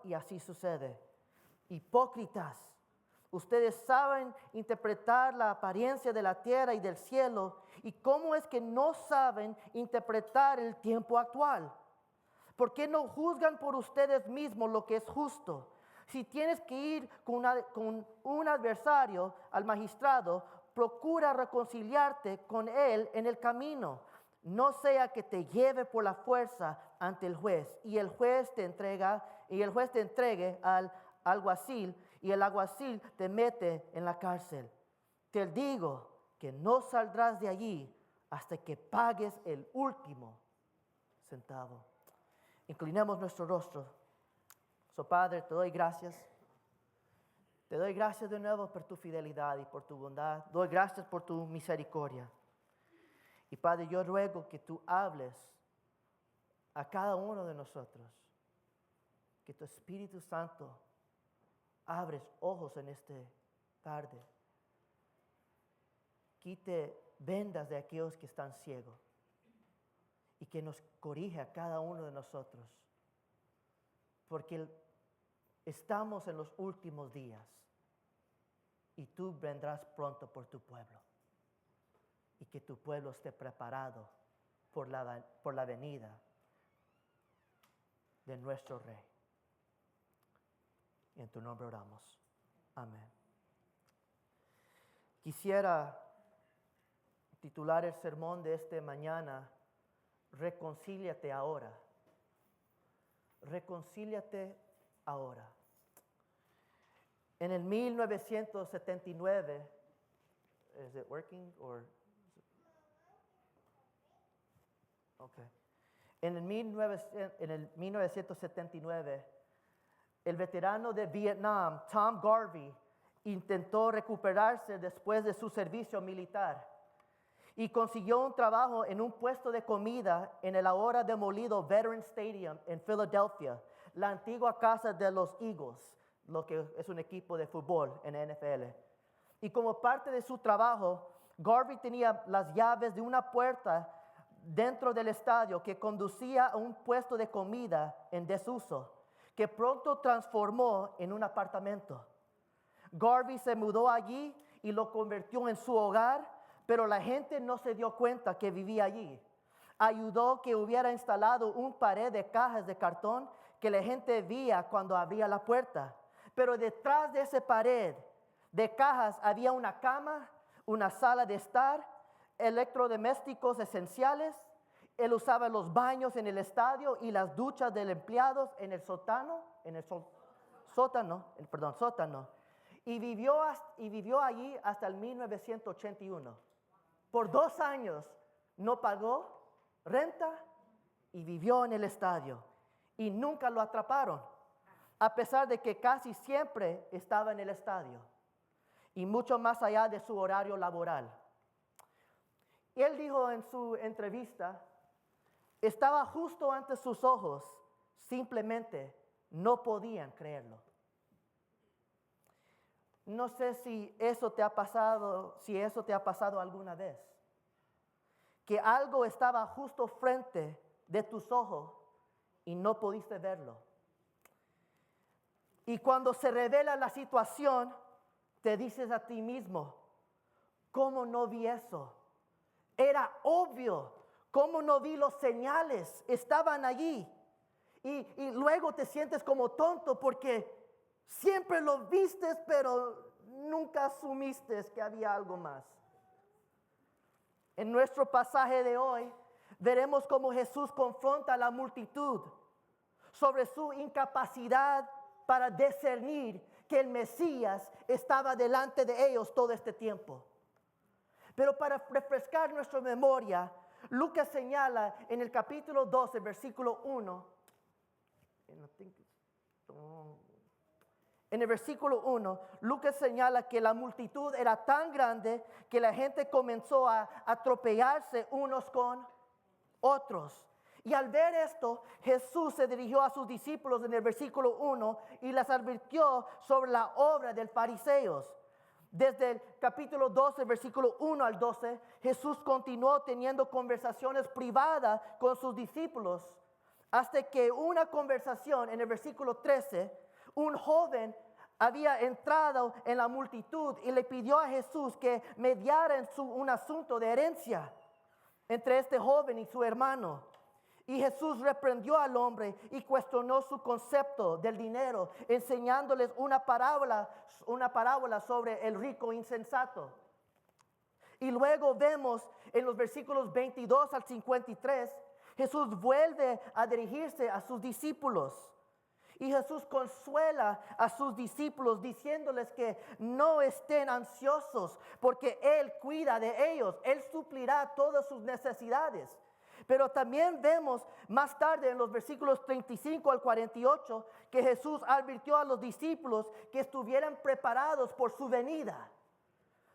y así sucede. Hipócritas, ustedes saben interpretar la apariencia de la tierra y del cielo, ¿y cómo es que no saben interpretar el tiempo actual? ¿Por qué no juzgan por ustedes mismos lo que es justo? Si tienes que ir con un adversario al magistrado, procura reconciliarte con él en el camino. No sea que te lleve por la fuerza ante el juez y el juez te entregue al alguacil y el alguacil te mete en la cárcel. Te digo que no saldrás de allí hasta que pagues el último centavo. Inclinemos nuestro rostro. Padre, te doy gracias. Te doy gracias de nuevo por tu fidelidad y por tu bondad. Doy gracias por tu misericordia. Y Padre, yo ruego que tú hables a cada uno de nosotros. Que tu Espíritu Santo abres ojos en esta tarde. Quite vendas de aquellos que están ciegos. Y que nos corrija a cada uno de nosotros. Porque estamos en los últimos días. Y tú vendrás pronto por tu pueblo. Y que tu pueblo esté preparado por la venida de nuestro Rey. Y en tu nombre oramos. Amén. Quisiera titular el sermón de esta mañana, Reconcíliate ahora. Reconcíliate ahora. En el 1979, is it working or? Okay. En el 1979, el veterano de Vietnam, Tom Garvey, intentó recuperarse después de su servicio militar y consiguió un trabajo en un puesto de comida en el ahora demolido Veterans Stadium en Filadelfia, la antigua casa de los Eagles, lo que es un equipo de fútbol en la NFL. Y como parte de su trabajo, Garvey tenía las llaves de una puerta dentro del estadio que conducía a un puesto de comida en desuso, que pronto transformó en un apartamento. Garvey se mudó allí y lo convirtió en su hogar, pero la gente no se dio cuenta que vivía allí. Ayudó que hubiera instalado un pared de cajas de cartón que la gente veía cuando abría la puerta. Pero detrás de esa pared de cajas había una cama, una sala de estar, electrodomésticos esenciales. Él usaba los baños en el estadio y las duchas de los empleados en el sótano. Y vivió allí hasta el 1981. Por 2 años no pagó renta y vivió en el estadio. Y nunca lo atraparon, a pesar de que casi siempre estaba en el estadio. Y mucho más allá de su horario laboral. Y él dijo en su entrevista, estaba justo ante sus ojos, simplemente no podían creerlo. No sé si eso te ha pasado alguna vez. Que algo estaba justo frente de tus ojos y no pudiste verlo. Y cuando se revela la situación, te dices a ti mismo, ¿cómo no vi eso? Era obvio. ¿Cómo no vi los señales? Estaban allí. Y luego te sientes como tonto porque siempre lo vistes, pero nunca asumiste que había algo más. En nuestro pasaje de hoy, veremos cómo Jesús confronta a la multitud sobre su incapacidad para discernir que el Mesías estaba delante de ellos todo este tiempo. Pero para refrescar nuestra memoria, Lucas señala en el capítulo 12, versículo 1, en el versículo 1, Lucas señala que la multitud era tan grande que la gente comenzó a atropellarse unos con otros. Y al ver esto, Jesús se dirigió a sus discípulos en el versículo 1 y les advirtió sobre la obra de los fariseos. Desde el capítulo 12, versículo 1 al 12, Jesús continuó teniendo conversaciones privadas con sus discípulos hasta que una conversación en el versículo 13, un joven había entrado en la multitud y le pidió a Jesús que mediara en un asunto de herencia entre este joven y su hermano. Y Jesús reprendió al hombre y cuestionó su concepto del dinero, enseñándoles una parábola sobre el rico insensato. Y luego vemos en los versículos 22 al 53, Jesús vuelve a dirigirse a sus discípulos. Y Jesús consuela a sus discípulos diciéndoles que no estén ansiosos porque Él cuida de ellos. Él suplirá todas sus necesidades. Pero también vemos más tarde en los versículos 35 al 48 que Jesús advirtió a los discípulos que estuvieran preparados por su venida.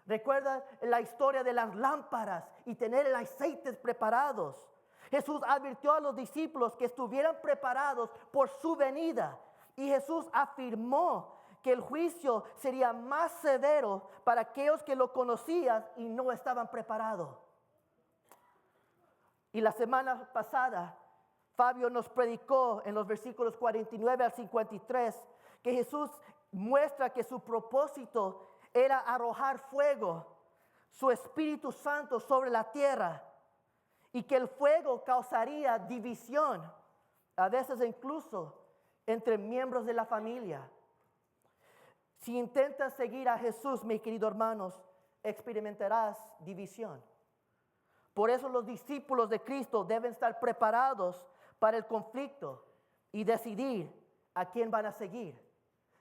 Recuerda la historia de las lámparas y tener el aceite preparados. Jesús advirtió a los discípulos que estuvieran preparados por su venida. Y Jesús afirmó que el juicio sería más severo para aquellos que lo conocían y no estaban preparados. Y la semana pasada, Fabio nos predicó en los versículos 49 al 53 que Jesús muestra que su propósito era arrojar fuego, su Espíritu Santo sobre la tierra, y que el fuego causaría división, a veces incluso entre miembros de la familia. Si intentas seguir a Jesús, mis queridos hermanos, experimentarás división. Por eso los discípulos de Cristo deben estar preparados para el conflicto y decidir a quién van a seguir.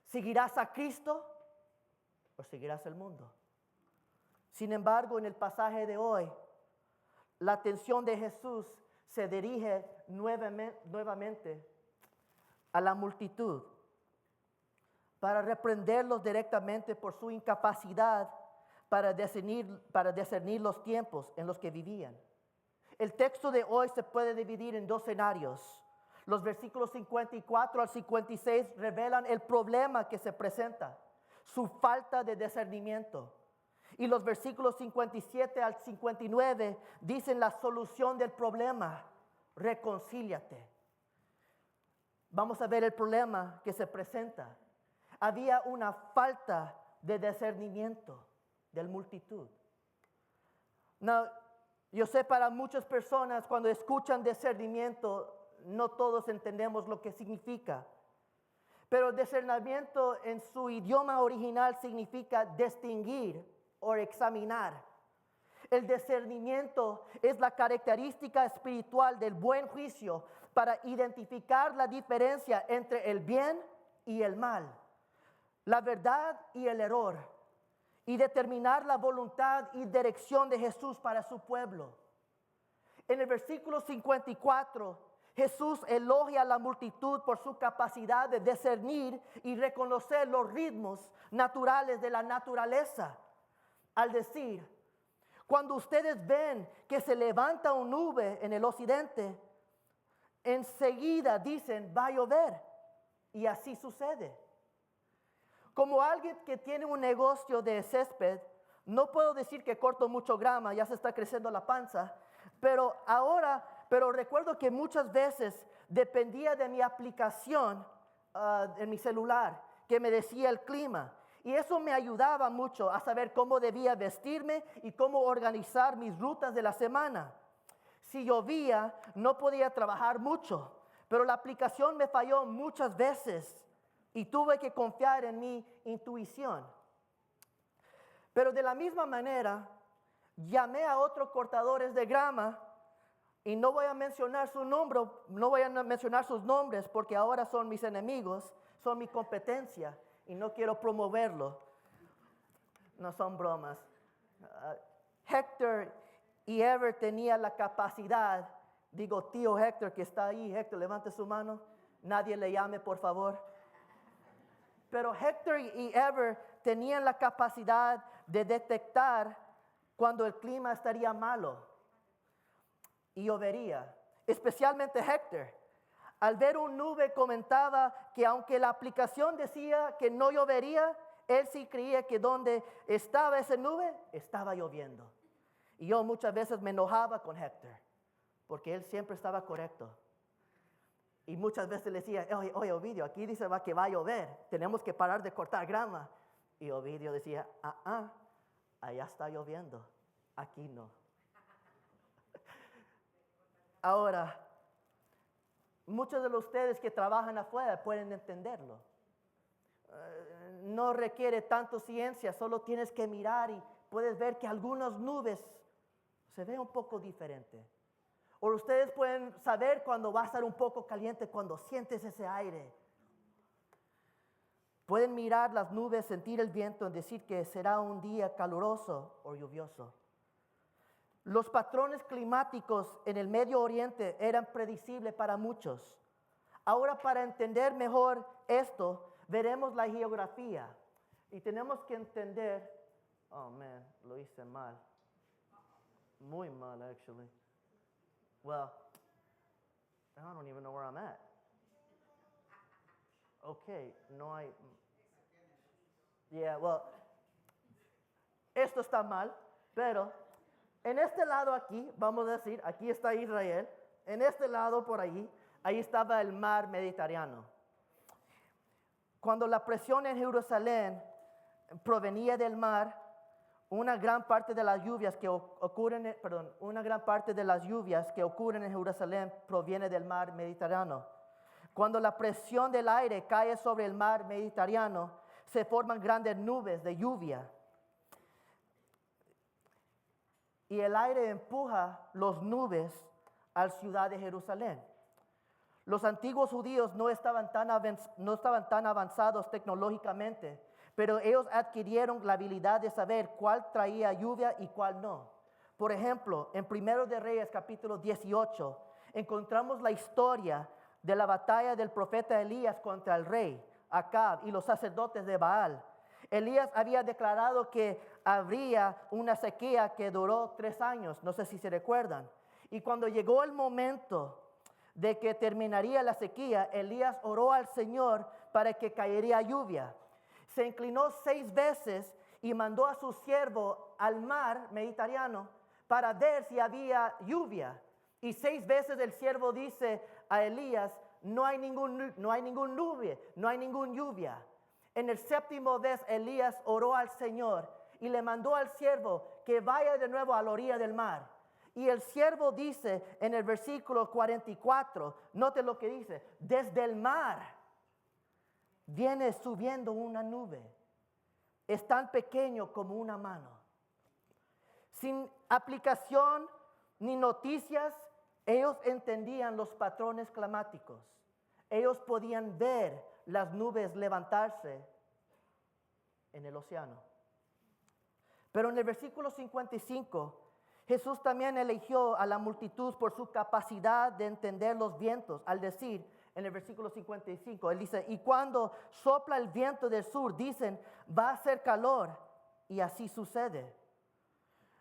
¿Seguirás a Cristo o seguirás el mundo? Sin embargo, en el pasaje de hoy, la atención de Jesús se dirige nuevamente a la multitud para reprenderlos directamente por su incapacidad para discernir los tiempos en los que vivían. El texto de hoy se puede dividir en dos escenarios. Los versículos 54 al 56 revelan el problema que se presenta, su falta de discernimiento. Y los versículos 57 al 59 dicen la solución del problema: reconcíliate. Vamos a ver el problema que se presenta. Había una falta de discernimiento de la multitud. No, yo sé, para muchas personas cuando escuchan discernimiento, no todos entendemos lo que significa. Pero discernimiento en su idioma original significa distinguir o examinar. El discernimiento es la característica espiritual del buen juicio para identificar la diferencia entre el bien y el mal, la verdad y el error, y determinar la voluntad y dirección de Jesús para su pueblo. En el versículo 54, Jesús elogia a la multitud por su capacidad de discernir y reconocer los ritmos naturales de la naturaleza, al decir: cuando ustedes ven que se levanta una nube en el occidente, enseguida dicen va a llover, y así sucede. Como alguien que tiene un negocio de césped, no puedo decir que corto mucho grama, ya se está creciendo la panza, pero recuerdo que muchas veces dependía de mi aplicación en mi celular, que me decía el clima. Y eso me ayudaba mucho a saber cómo debía vestirme y cómo organizar mis rutas de la semana. Si llovía, no podía trabajar mucho, pero la aplicación me falló muchas veces y tuve que confiar en mi intuición. Pero de la misma manera, llamé a otros cortadores de grama y no voy a mencionar sus nombres porque ahora son mis enemigos, son mi competencia. Y no quiero promoverlo. No son bromas. Héctor y Ever tenían la capacidad. Digo, tío Héctor que está ahí. Héctor, levante su mano. Nadie le llame, por favor. Pero Héctor y Ever tenían la capacidad de detectar cuando el clima estaría malo y llovería. Especialmente Héctor. Al ver una nube comentaba que aunque la aplicación decía que no llovería, él sí creía que donde estaba esa nube, estaba lloviendo. Y yo muchas veces me enojaba con Héctor, porque él siempre estaba correcto. Y muchas veces le decía, oye, Ovidio, aquí dice que va a llover, tenemos que parar de cortar grama. Y Ovidio decía, allá está lloviendo, aquí no. Ahora, muchos de ustedes que trabajan afuera pueden entenderlo. No requiere tanto ciencia, solo tienes que mirar y puedes ver que algunas nubes se ven un poco diferentes. O ustedes pueden saber cuando va a estar un poco caliente, cuando sientes ese aire. Pueden mirar las nubes, sentir el viento y decir que será un día caluroso o lluvioso. Los patrones climáticos en el Medio Oriente eran predecibles para muchos. Ahora, para entender mejor esto, veremos la geografía. Y tenemos que entender, lo hice mal. Muy mal, actually. Well, I don't even know where I'm at. Okay, no hay. Yeah, well, esto está mal, pero en este lado aquí, vamos a decir, aquí está Israel, en este lado por ahí estaba el mar Mediterráneo. Cuando la presión en Jerusalén provenía del mar, una gran parte de las lluvias que ocurren en Jerusalén proviene del mar Mediterráneo. Cuando la presión del aire cae sobre el mar Mediterráneo, se forman grandes nubes de lluvia. Y el aire empuja las nubes a la ciudad de Jerusalén. Los antiguos judíos no estaban tan avanzados tecnológicamente, pero ellos adquirieron la habilidad de saber cuál traía lluvia y cuál no. Por ejemplo, en 1 de Reyes capítulo 18, encontramos la historia de la batalla del profeta Elías contra el rey Acab y los sacerdotes de Baal. Elías había declarado que habría una sequía que duró 3 años, no sé si se recuerdan. Y cuando llegó el momento de que terminaría la sequía, Elías oró al Señor para que caería lluvia. Se inclinó 6 veces y mandó a su siervo al mar Mediterráneo para ver si había lluvia. Y 6 veces el siervo dice a Elías, no hay ninguna lluvia. En el 7º vez Elías oró al Señor y le mandó al siervo que vaya de nuevo a la orilla del mar. Y el siervo dice en el versículo 44, note lo que dice, desde el mar viene subiendo una nube, es tan pequeño como una mano. Sin aplicación ni noticias, ellos entendían los patrones climáticos. Ellos podían ver las nubes levantarse en el océano. Pero en el versículo 55, Jesús también eligió a la multitud por su capacidad de entender los vientos, al decir en el versículo 55, Él dice, y cuando sopla el viento del sur, dicen, va a hacer calor, y así sucede.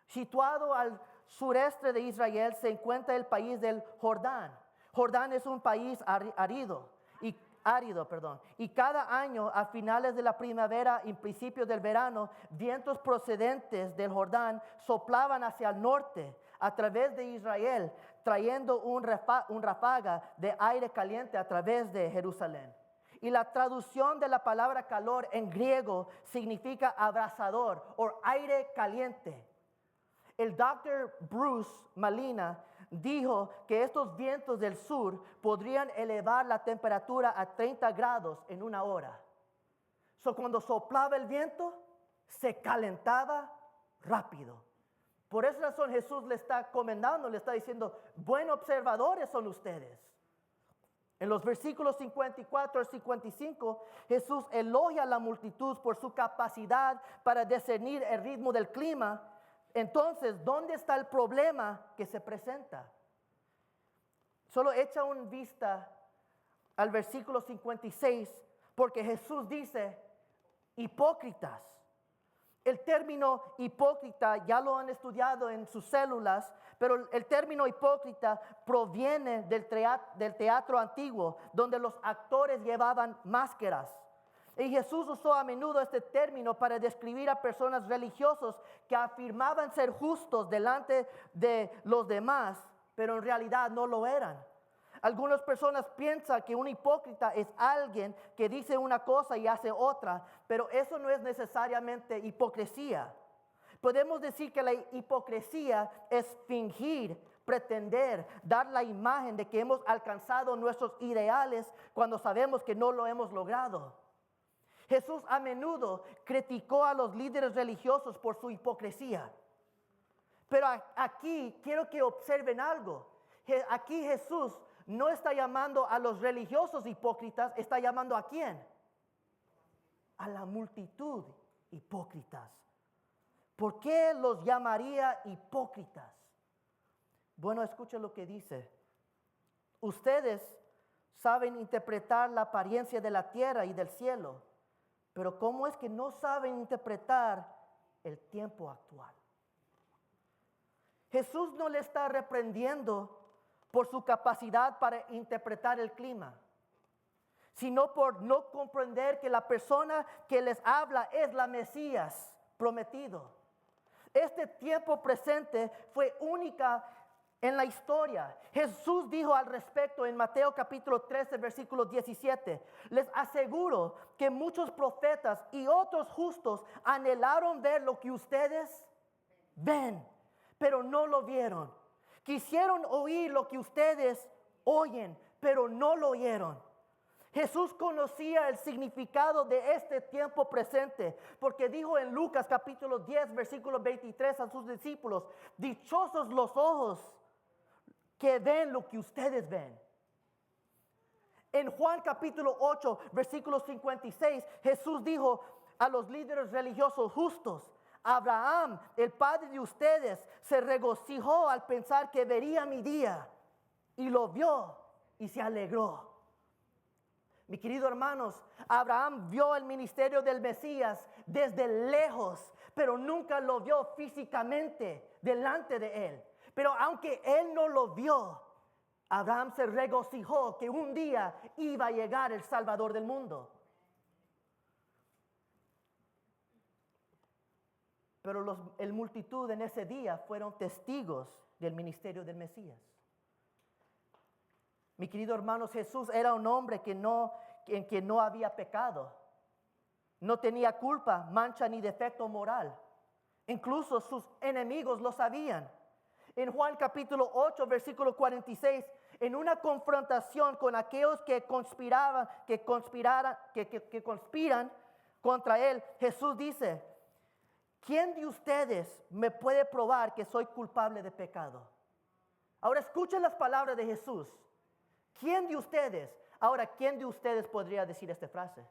Situado al sureste de Israel se encuentra el país del Jordán. Jordán es un país árido, y cada año a finales de la primavera y principios del verano, vientos procedentes del Jordán soplaban hacia el norte a través de Israel, trayendo un ráfaga de aire caliente a través de Jerusalén. Y la traducción de la palabra calor en griego significa abrasador o aire caliente. El Dr. Bruce Malina dijo que estos vientos del sur podrían elevar la temperatura a 30 grados en una hora. Cuando soplaba el viento, se calentaba rápido. Por esa razón Jesús le está comendando, le está diciendo, buenos observadores son ustedes. En los versículos 54 al 55, Jesús elogia a la multitud por su capacidad para discernir el ritmo del clima. Entonces, ¿dónde está el problema que se presenta? Solo echa una vista al versículo 56, porque Jesús dice, hipócritas. El término hipócrita ya lo han estudiado en sus células, pero el término hipócrita proviene del teatro antiguo, donde los actores llevaban máscaras. Y Jesús usó a menudo este término para describir a personas religiosos que afirmaban ser justos delante de los demás, pero en realidad no lo eran. Algunas personas piensan que un hipócrita es alguien que dice una cosa y hace otra, pero eso no es necesariamente hipocresía. Podemos decir que la hipocresía es fingir, pretender, dar la imagen de que hemos alcanzado nuestros ideales cuando sabemos que no lo hemos logrado. Jesús a menudo criticó a los líderes religiosos por su hipocresía. Pero aquí quiero que observen algo. Aquí Jesús no está llamando a los religiosos hipócritas, está llamando ¿a quién? A la multitud hipócritas. ¿Por qué los llamaría hipócritas? Bueno, escuchen lo que dice. Ustedes saben interpretar la apariencia de la tierra y del cielo, pero ¿cómo es que no saben interpretar el tiempo actual? Jesús no le está reprendiendo por su capacidad para interpretar el clima, sino por no comprender que la persona que les habla es la Mesías prometido. Este tiempo presente fue única en la historia. Jesús dijo al respecto en Mateo capítulo 13, versículo 17. Les aseguro que muchos profetas y otros justos anhelaron ver lo que ustedes ven, pero no lo vieron. Quisieron oír lo que ustedes oyen, pero no lo oyeron. Jesús conocía el significado de este tiempo presente, porque dijo en Lucas capítulo 10, versículo 23 a sus discípulos: dichosos los ojos que ven lo que ustedes ven. En Juan capítulo 8, versículo 56, Jesús dijo a los líderes religiosos justos: Abraham, el padre de ustedes, se regocijó al pensar que vería mi día, y lo vio y se alegró. Mi querido hermanos, Abraham vio el ministerio del Mesías desde lejos, pero nunca lo vio físicamente delante de él. Pero aunque él no lo vio, Abraham se regocijó que un día iba a llegar el Salvador del mundo. Pero el multitud en ese día fueron testigos del ministerio del Mesías. Mi querido hermanos, Jesús era un hombre en quien no había pecado. No tenía culpa, mancha ni defecto moral. Incluso sus enemigos lo sabían. En Juan capítulo 8, versículo 46, en una confrontación con aquellos que conspiran contra él, Jesús dice: ¿quién de ustedes me puede probar que soy culpable de pecado? Ahora escuchen las palabras de Jesús. ¿Quién de ustedes? Ahora, ¿quién de ustedes podría decir esta frase?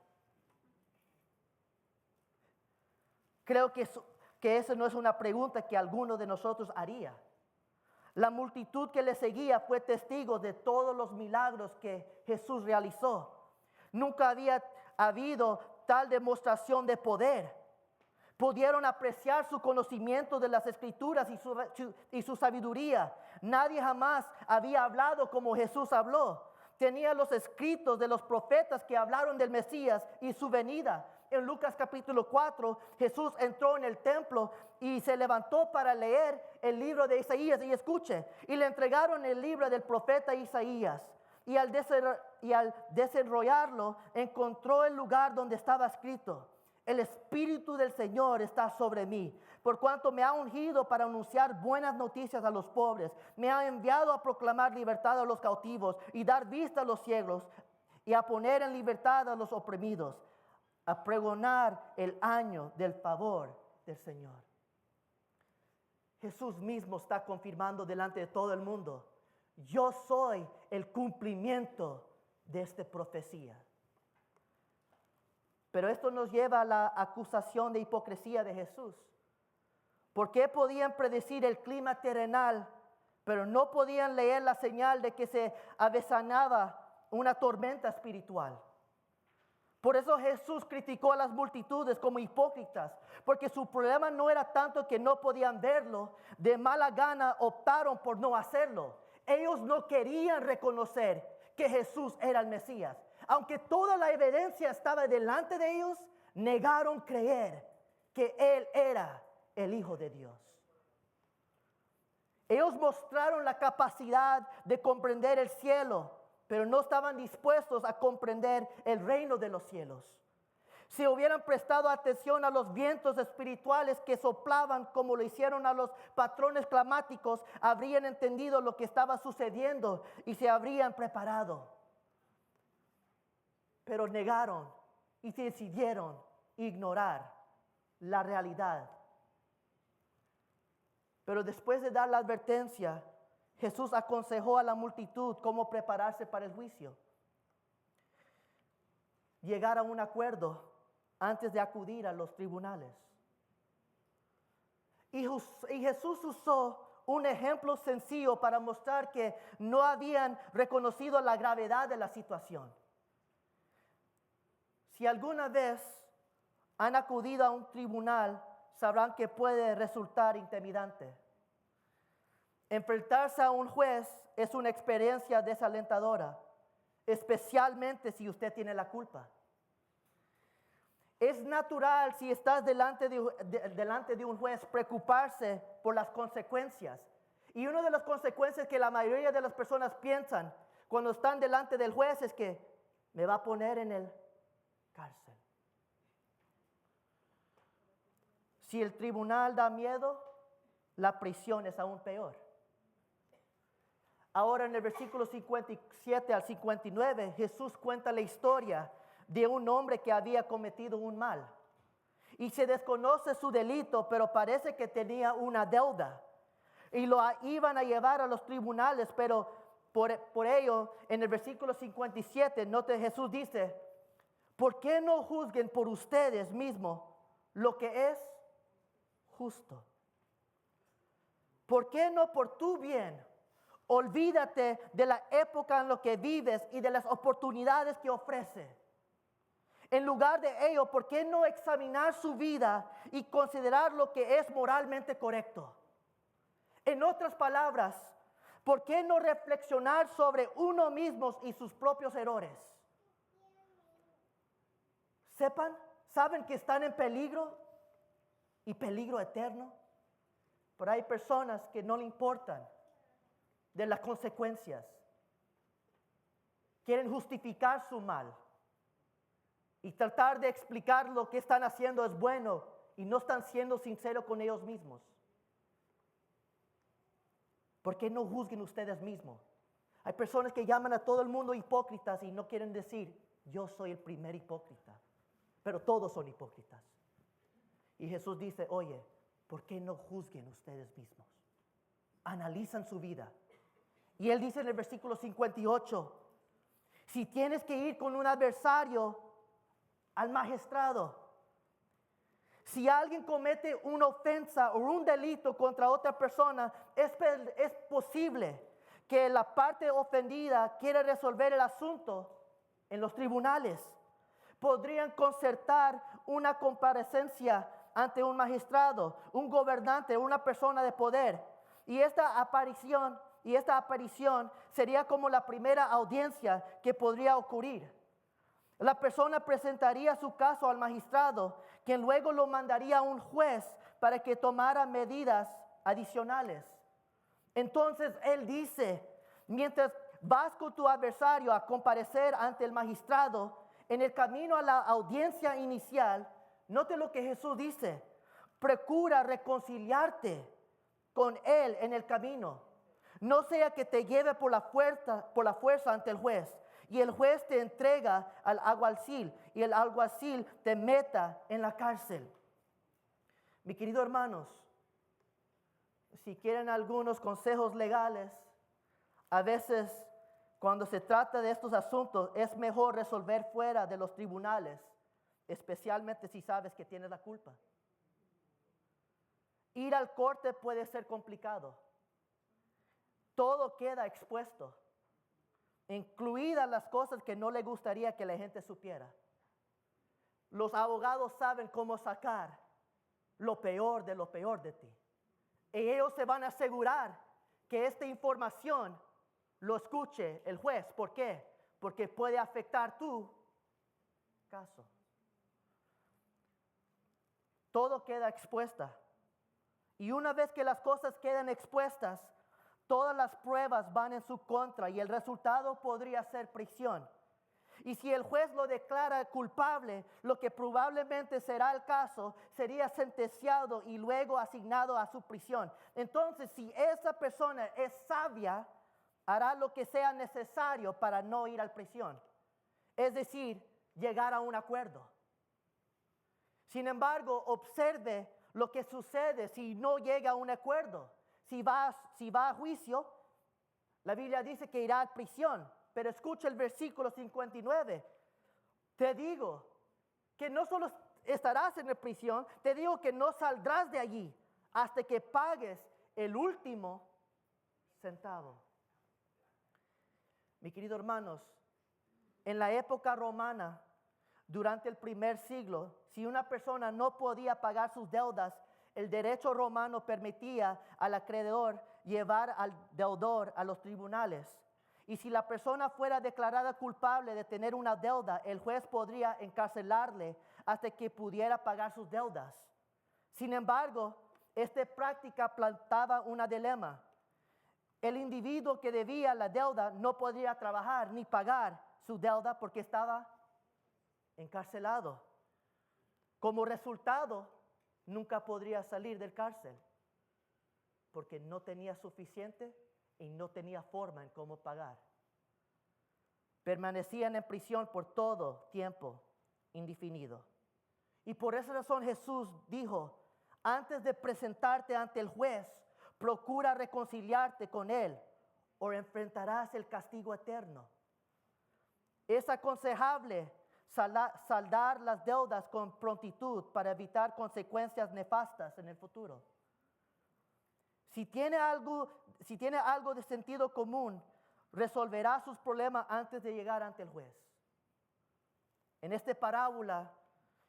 Creo que esa no es una pregunta que alguno de nosotros haría. La multitud que le seguía fue testigo de todos los milagros que Jesús realizó. Nunca había habido tal demostración de poder. Pudieron apreciar su conocimiento de las Escrituras y su sabiduría. Nadie jamás había hablado como Jesús habló. Tenía los escritos de los profetas que hablaron del Mesías y su venida. En Lucas capítulo 4, Jesús entró en el templo y se levantó para leer el libro de Isaías. Y escuche, y le entregaron el libro del profeta Isaías. Y al desenrollarlo, encontró el lugar donde estaba escrito: el Espíritu del Señor está sobre mí, por cuanto me ha ungido para anunciar buenas noticias a los pobres. Me ha enviado a proclamar libertad a los cautivos y dar vista a los ciegos, y a poner en libertad a los oprimidos, a pregonar el año del favor del Señor. Jesús mismo está confirmando delante de todo el mundo: yo soy el cumplimiento de esta profecía. Pero esto nos lleva a la acusación de hipocresía de Jesús. ¿Por qué podían predecir el clima terrenal, pero no podían leer la señal de que se avecinaba una tormenta espiritual? Por eso Jesús criticó a las multitudes como hipócritas, porque su problema no era tanto que no podían verlo, de mala gana optaron por no hacerlo. Ellos no querían reconocer que Jesús era el Mesías. Aunque toda la evidencia estaba delante de ellos, negaron creer que Él era el Hijo de Dios. Ellos mostraron la capacidad de comprender el cielo, pero no estaban dispuestos a comprender el reino de los cielos. Si hubieran prestado atención a los vientos espirituales que soplaban como lo hicieron a los patrones climáticos, habrían entendido lo que estaba sucediendo y se habrían preparado. Pero negaron y decidieron ignorar la realidad. Pero después de dar la advertencia, Jesús aconsejó a la multitud cómo prepararse para el juicio. Llegar a un acuerdo antes de acudir a los tribunales. Y Jesús usó un ejemplo sencillo para mostrar que no habían reconocido la gravedad de la situación. Si alguna vez han acudido a un tribunal, sabrán que puede resultar intimidante. Enfrentarse a un juez es una experiencia desalentadora, especialmente si usted tiene la culpa. Es natural, si estás delante de un juez, preocuparse por las consecuencias. Y una de las consecuencias que la mayoría de las personas piensan cuando están delante del juez es que me va a poner en el cárcel. Si el tribunal da miedo, la prisión es aún peor. Ahora en el versículo 57 al 59, Jesús cuenta la historia de un hombre que había cometido un mal. Y se desconoce su delito, pero parece que tenía una deuda. Y lo iban a llevar a los tribunales, pero por ello, en el versículo 57, note Jesús dice, ¿por qué no juzguen por ustedes mismos lo que es justo? ¿Por qué no por tu bien? Olvídate de la época en la que vives y de las oportunidades que ofrece. En lugar de ello, ¿por qué no examinar su vida y considerar lo que es moralmente correcto? En otras palabras, ¿por qué no reflexionar sobre uno mismo y sus propios errores? ¿Saben que están en peligro y peligro eterno? Pero hay personas que no le importan de las consecuencias. Quieren justificar su mal y tratar de explicar lo que están haciendo es bueno y no están siendo sinceros con ellos mismos. ¿Por qué no juzguen ustedes mismos? Hay personas que llaman a todo el mundo hipócritas y no quieren decir, yo soy el primer hipócrita, pero todos son hipócritas. Y Jesús dice, oye, ¿por qué no juzguen ustedes mismos? Analizan su vida. Y Él dice en el versículo 58, si tienes que ir con un adversario al magistrado, si alguien comete una ofensa o un delito contra otra persona, es posible que la parte ofendida quiera resolver el asunto en los tribunales. Podrían concertar una comparecencia ante un magistrado, un gobernante, una persona de poder. Y esta aparición sería como la primera audiencia que podría ocurrir. La persona presentaría su caso al magistrado, quien luego lo mandaría a un juez para que tomara medidas adicionales. Entonces él dice, mientras vas con tu adversario a comparecer ante el magistrado, en el camino a la audiencia inicial, note lo que Jesús dice, procura reconciliarte con él en el camino. No sea que te lleve por la fuerza ante el juez. Y el juez te entrega al alguacil y el alguacil te meta en la cárcel. Mis queridos hermanos, si quieren algunos consejos legales, a veces cuando se trata de estos asuntos es mejor resolver fuera de los tribunales, especialmente si sabes que tienes la culpa. Ir al corte puede ser complicado. Todo queda expuesto, incluidas las cosas que no le gustaría que la gente supiera. Los abogados saben cómo sacar lo peor de ti. Y ellos se van a asegurar que esta información lo escuche el juez. ¿Por qué? Porque puede afectar tu caso. Todo queda expuesta. Y una vez que las cosas quedan expuestas, Todas las pruebas van en su contra y el resultado podría ser prisión. Y si el juez lo declara culpable, lo que probablemente será el caso, sería sentenciado y luego asignado a su prisión. Entonces, si esa persona es sabia, hará lo que sea necesario para no ir a la prisión. Es decir, llegar a un acuerdo. Sin embargo, observe lo que sucede si no llega a un acuerdo. Si va a juicio, la Biblia dice que irá a prisión. Pero escucha el versículo 59. Te digo que no solo estarás en la prisión, te digo que no saldrás de allí hasta que pagues el último centavo. Mis queridos hermanos, en la época romana, durante el primer siglo, si una persona no podía pagar sus deudas, el derecho romano permitía al acreedor llevar al deudor a los tribunales. Y si la persona fuera declarada culpable de tener una deuda, el juez podría encarcelarle hasta que pudiera pagar sus deudas. Sin embargo, esta práctica plantaba un dilema. El individuo que debía la deuda no podría trabajar ni pagar su deuda porque estaba encarcelado. Como resultado, nunca podría salir del cárcel porque no tenía suficiente y no tenía forma en cómo pagar. Permanecían en prisión por todo tiempo indefinido. Y por esa razón Jesús dijo, antes de presentarte ante el juez, procura reconciliarte con él o enfrentarás el castigo eterno. Es aconsejable saldar las deudas con prontitud para evitar consecuencias nefastas en el futuro. Si tiene algo de sentido común, resolverá sus problemas antes de llegar ante el juez. En esta parábola,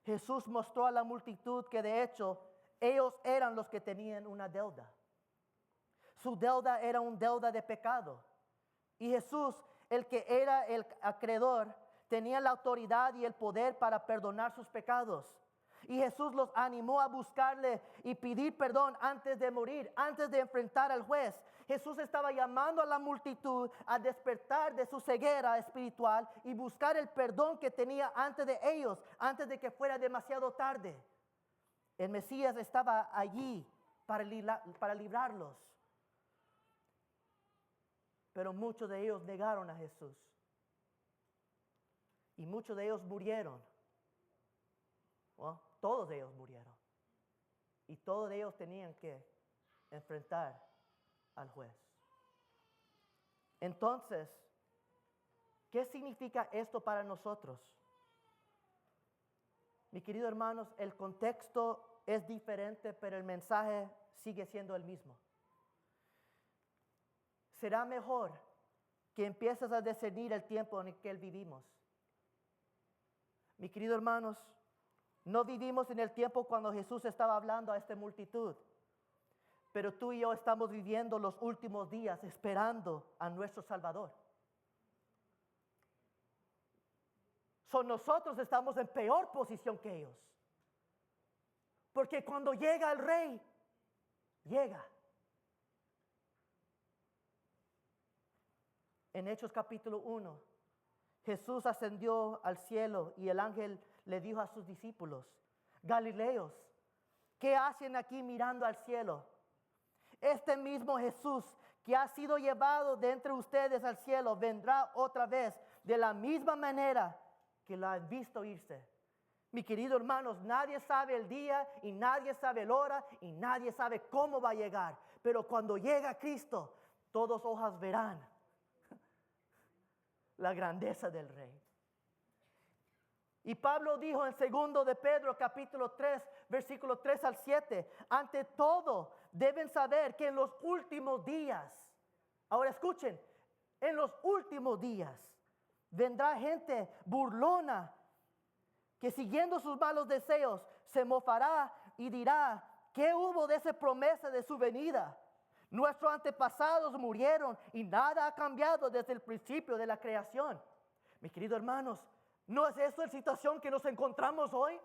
Jesús mostró a la multitud que de hecho ellos eran los que tenían una deuda. Su deuda era una deuda de pecado. Y Jesús, el que era el acreedor, tenía la autoridad y el poder para perdonar sus pecados. Y Jesús los animó a buscarle y pedir perdón antes de morir, antes de enfrentar al juez. Jesús estaba llamando a la multitud a despertar de su ceguera espiritual y buscar el perdón que tenía antes de ellos, antes de que fuera demasiado tarde. El Mesías estaba allí para librarlos. Pero muchos de ellos negaron a Jesús. Y muchos de ellos murieron. Bueno, todos ellos murieron. Y todos ellos tenían que enfrentar al juez. Entonces, ¿qué significa esto para nosotros? Mis queridos hermanos, el contexto es diferente, pero el mensaje sigue siendo el mismo. Será mejor que empieces a discernir el tiempo en el que vivimos. Mis queridos hermanos, no vivimos en el tiempo cuando Jesús estaba hablando a esta multitud, pero tú y yo estamos viviendo los últimos días esperando a nuestro Salvador. Nosotros estamos en peor posición que ellos, porque cuando llega el Rey, llega. En Hechos capítulo 1, Jesús ascendió al cielo y el ángel le dijo a sus discípulos, Galileos, ¿qué hacen aquí mirando al cielo? Este mismo Jesús que ha sido llevado de entre ustedes al cielo vendrá otra vez de la misma manera que lo han visto irse. Mis queridos hermanos, nadie sabe el día y nadie sabe la hora y nadie sabe cómo va a llegar. Pero cuando llega Cristo, todos ojos verán la grandeza del Rey. Y Pablo dijo en 2 de Pedro capítulo 3, versículo 3 al 7, ante todo deben saber que en los últimos días, ahora escuchen, en los últimos días vendrá gente burlona que siguiendo sus malos deseos se mofará y dirá, ¿qué hubo de esa promesa de su venida? Nuestros antepasados murieron y nada ha cambiado desde el principio de la creación. Mis queridos hermanos, ¿no es eso la situación que nos encontramos hoy?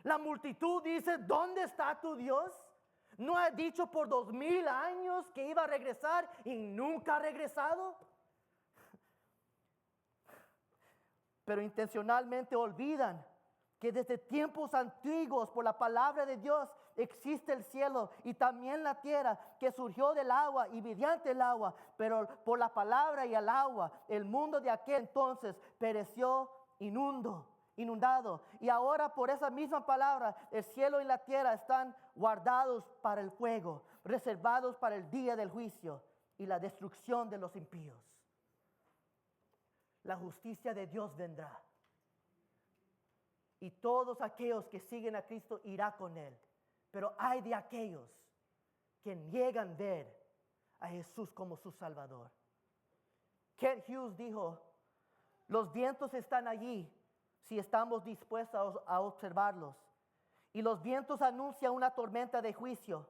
La multitud dice, ¿dónde está tu Dios? ¿No ha dicho por 2000 años que iba a regresar y nunca ha regresado? Pero intencionalmente olvidan que desde tiempos antiguos por la palabra de Dios existe el cielo y también la tierra que surgió del agua y mediante el agua, pero por la palabra y el agua el mundo de aquel entonces pereció inundado. Y ahora por esa misma palabra el cielo y la tierra están guardados para el fuego, reservados para el día del juicio y la destrucción de los impíos. La justicia de Dios vendrá. Y todos aquellos que siguen a Cristo irá con Él. Pero hay de aquellos que niegan ver a Jesús como su Salvador. Kent Hughes dijo, los vientos están allí si estamos dispuestos a observarlos. Y los vientos anuncian una tormenta de juicio,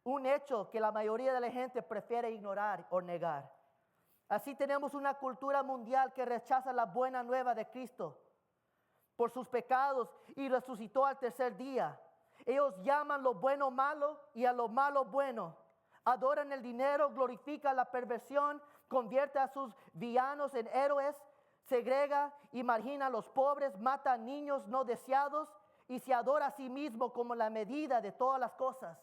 un hecho que la mayoría de la gente prefiere ignorar o negar. Así tenemos una cultura mundial que rechaza la buena nueva de Cristo por sus pecados y resucitó al tercer día. Ellos llaman lo bueno malo y a lo malo bueno. Adoran el dinero, glorifican la perversión, convierte a sus villanos en héroes, segrega y margina a los pobres, mata a niños no deseados y se adora a sí mismo como la medida de todas las cosas.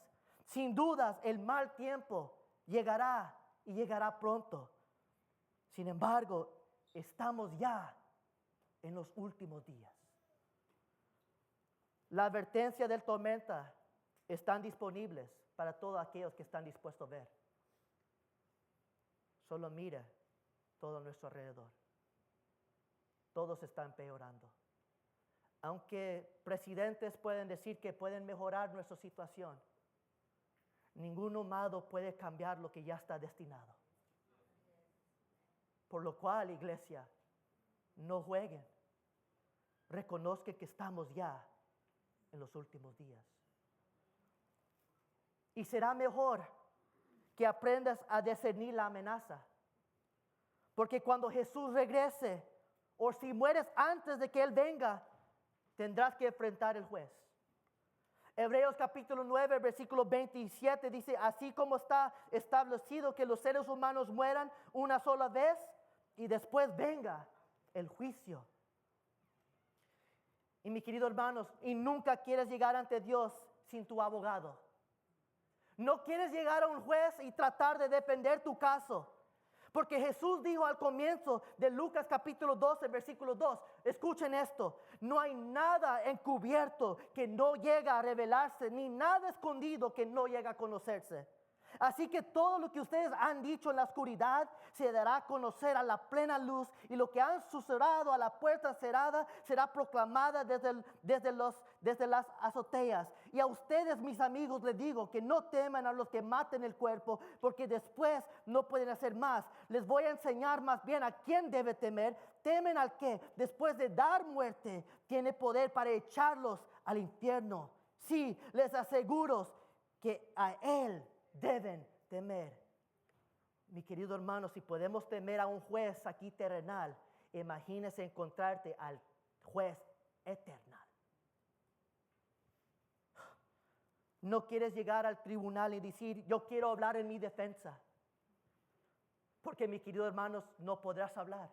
Sin dudas, el mal tiempo llegará y llegará pronto. Sin embargo, estamos ya en los últimos días. La advertencia del tormenta están disponibles para todos aquellos que están dispuestos a ver. Solo mira todo a nuestro alrededor. Todos están empeorando. Aunque presidentes pueden decir que pueden mejorar nuestra situación, ningún humano puede cambiar lo que ya está destinado. Por lo cual, iglesia, no jueguen. Reconozcan que estamos ya en los últimos días. Y será mejor que aprendas a discernir la amenaza. Porque cuando Jesús regrese, o si mueres antes de que Él venga, tendrás que enfrentar el juez. Hebreos capítulo 9, versículo 27 dice, así como está establecido que los seres humanos mueran una sola vez y después venga el juicio. Y mis queridos hermanos, y nunca quieres llegar ante Dios sin tu abogado. No quieres llegar a un juez y tratar de defender tu caso. Porque Jesús dijo al comienzo de Lucas capítulo 12, versículo 2, escuchen esto, no hay nada encubierto que no llega a revelarse, ni nada escondido que no llega a conocerse. Así que todo lo que ustedes han dicho en la oscuridad se dará a conocer a la plena luz y lo que han susurrado a la puerta cerrada será proclamada desde las azoteas. Y a ustedes, mis amigos, les digo que no teman a los que maten el cuerpo porque después no pueden hacer más. Les voy a enseñar más bien a quién debe temer. Temen al que después de dar muerte tiene poder para echarlos al infierno. Sí, les aseguro que a Él deben temer. Mi querido hermano, si podemos temer a un juez aquí terrenal, imagínese encontrarte al juez eterno. No quieres llegar al tribunal y decir, yo quiero hablar en mi defensa. Porque, mis queridos hermanos, no podrás hablar.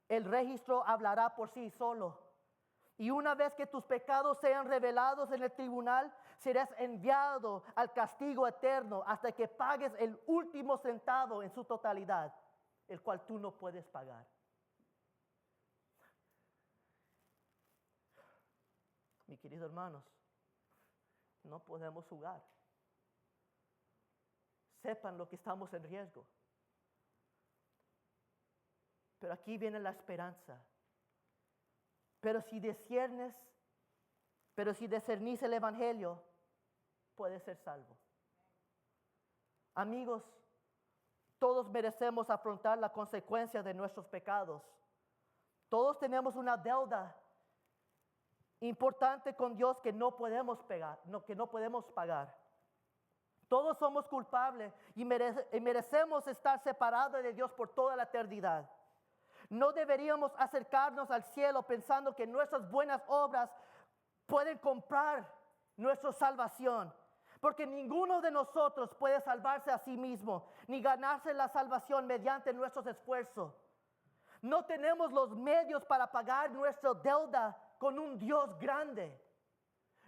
El registro hablará por sí solo. Y una vez que tus pecados sean revelados en el tribunal, serás enviado al castigo eterno hasta que pagues el último centavo en su totalidad, el cual tú no puedes pagar. Mis queridos hermanos, no podemos jugar. Sepan lo que estamos en riesgo. Pero aquí viene la esperanza. Pero si discernís el Evangelio, puedes ser salvo. Amigos, todos merecemos afrontar la consecuencia de nuestros pecados. Todos tenemos una deuda importante con Dios que no podemos pagar. Todos somos culpables y merecemos estar separados de Dios por toda la eternidad. No deberíamos acercarnos al cielo pensando que nuestras buenas obras pueden comprar nuestra salvación. Porque ninguno de nosotros puede salvarse a sí mismo, ni ganarse la salvación mediante nuestros esfuerzos. No tenemos los medios para pagar nuestra deuda con un Dios grande.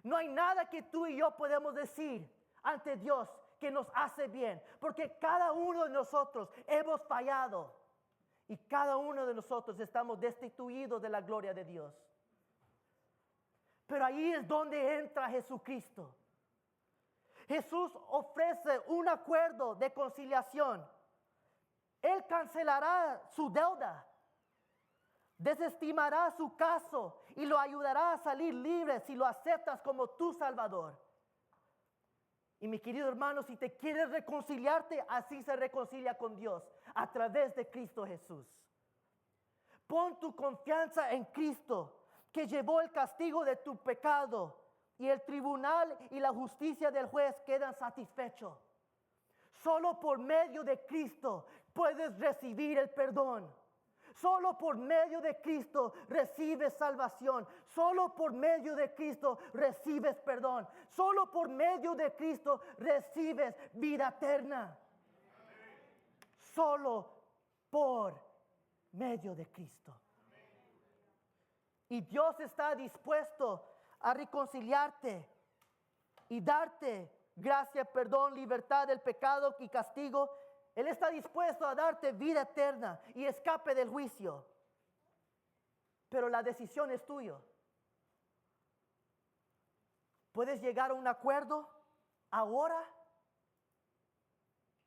No hay nada que tú y yo podemos decir ante Dios que nos hace bien, porque cada uno de nosotros hemos fallado y cada uno de nosotros estamos destituidos de la gloria de Dios. Pero ahí es donde entra Jesucristo. Jesús ofrece un acuerdo de conciliación. Él cancelará su deuda, desestimará su caso y lo ayudará a salir libre si lo aceptas como tu Salvador. Y mi querido hermano, si te quieres reconciliarte, así se reconcilia con Dios, a través de Cristo Jesús. Pon tu confianza en Cristo, que llevó el castigo de tu pecado, y el tribunal y la justicia del juez quedan satisfechos. Solo por medio de Cristo puedes recibir el perdón. Solo por medio de Cristo recibes salvación. Solo por medio de Cristo recibes perdón. Solo por medio de Cristo recibes vida eterna. Solo por medio de Cristo. Y Dios está dispuesto a reconciliarte y darte gracia, perdón, libertad del pecado y castigo. Él está dispuesto a darte vida eterna y escape del juicio. Pero la decisión es tuya. Puedes llegar a un acuerdo ahora,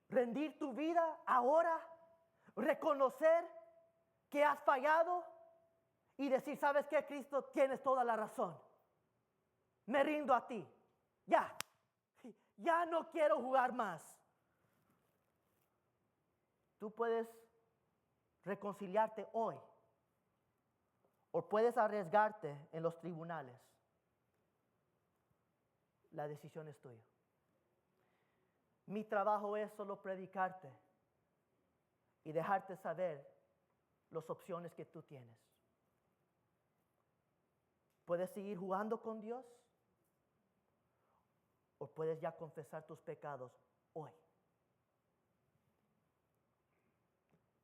rendir tu vida ahora, reconocer que has fallado y decir, ¿sabes qué, Cristo? Tienes toda la razón. Me rindo a ti. Ya no quiero jugar más. Tú puedes reconciliarte hoy o puedes arriesgarte en los tribunales. La decisión es tuya. Mi trabajo es solo predicarte y dejarte saber las opciones que tú tienes. Puedes seguir jugando con Dios o puedes ya confesar tus pecados hoy.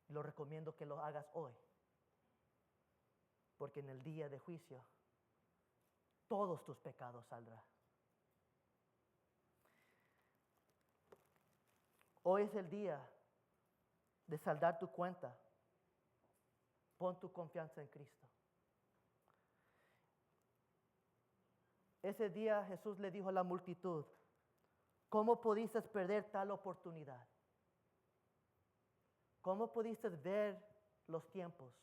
Lo recomiendo que lo hagas hoy, porque en el día de juicio todos tus pecados saldrán. Hoy es el día de saldar tu cuenta. Pon tu confianza en Cristo. Ese día Jesús le dijo a la multitud, ¿cómo pudiste perder tal oportunidad? ¿Cómo pudiste ver los tiempos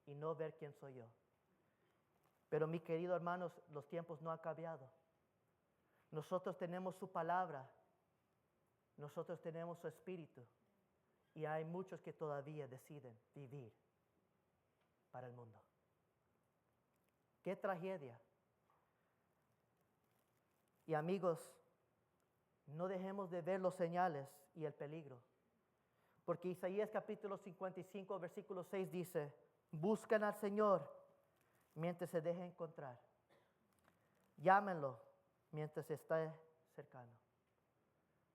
y no ver quién soy yo? Pero mi querido hermanos, los tiempos no han cambiado. Nosotros tenemos su palabra. Nosotros tenemos su espíritu. Y hay muchos que todavía deciden vivir para el mundo. ¡Qué tragedia! Y amigos, no dejemos de ver los señales y el peligro. Porque Isaías capítulo 55, versículo 6 dice, buscan al Señor mientras se deje encontrar. Llámenlo mientras esté cercano.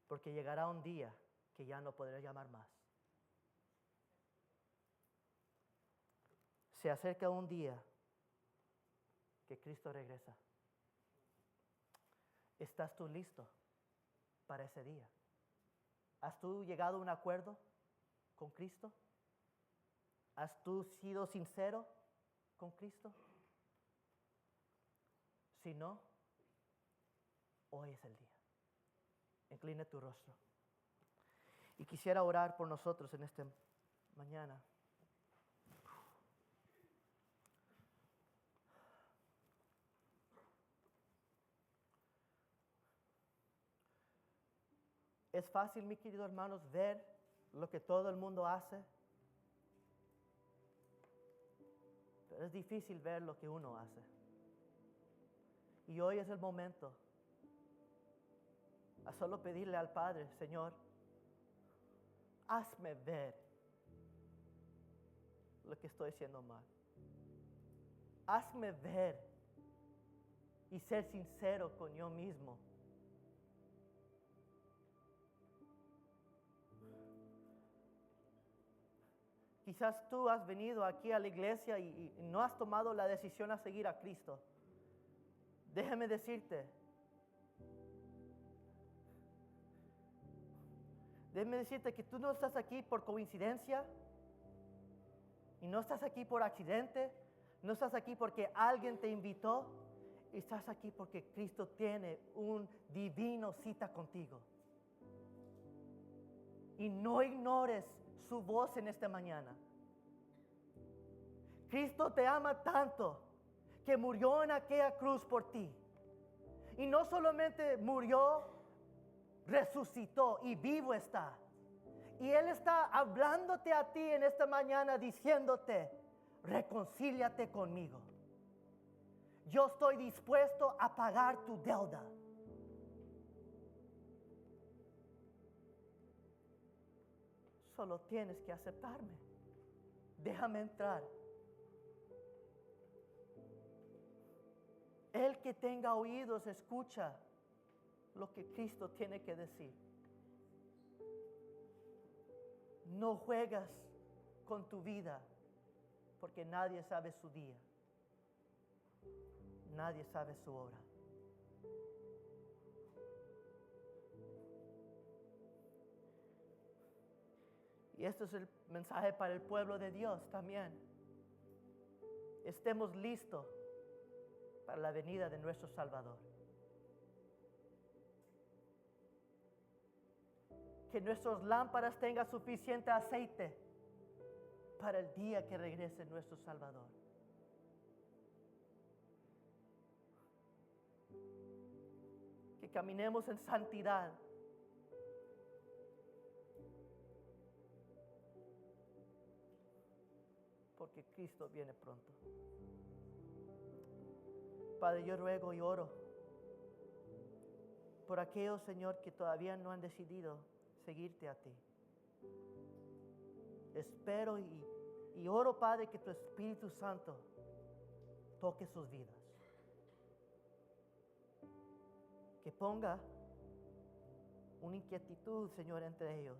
Porque llegará un día que ya no podrá llamar más. Se acerca un día que Cristo regresa. ¿Estás tú listo para ese día? ¿Has tú llegado a un acuerdo con Cristo? ¿Has tú sido sincero con Cristo? Si no, hoy es el día. Inclina tu rostro. Y quisiera orar por nosotros en esta mañana. Es fácil, mis queridos hermanos, ver lo que todo el mundo hace. Pero es difícil ver lo que uno hace. Y hoy es el momento a solo pedirle al Padre, Señor, hazme ver lo que estoy haciendo mal. Hazme ver y ser sincero con yo mismo Quizás tú has venido aquí a la iglesia y no has tomado la decisión a seguir a Cristo. Déjame decirte, que tú no estás aquí por coincidencia y no estás aquí por accidente, no estás aquí porque alguien te invitó, estás aquí porque Cristo tiene un divino cita contigo. Y no ignores su voz en esta mañana. Cristo te ama tanto que murió en aquella cruz por ti. Y no solamente murió, resucitó y vivo está. Y Él está hablándote a ti en esta mañana diciéndote, reconcíliate conmigo. Yo estoy dispuesto a pagar tu deuda. Solo tienes que aceptarme. Déjame entrar. El que tenga oídos escucha lo que Cristo tiene que decir. No juegas con tu vida porque nadie sabe su día. Nadie sabe su hora. Y esto es el mensaje para el pueblo de Dios también. Estemos listos para la venida de nuestro Salvador. Que nuestras lámparas tengan suficiente aceite para el día que regrese nuestro Salvador. Que caminemos en santidad. Porque Cristo viene pronto. Padre, yo ruego y oro por aquellos, Señor, que todavía no han decidido seguirte a ti. Espero y oro, Padre, que tu Espíritu Santo toque sus vidas. Que ponga una inquietud, Señor, entre ellos.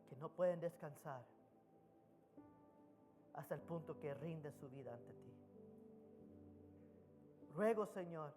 Que no pueden descansar hasta el punto que rinde su vida ante ti. Ruego, Señor,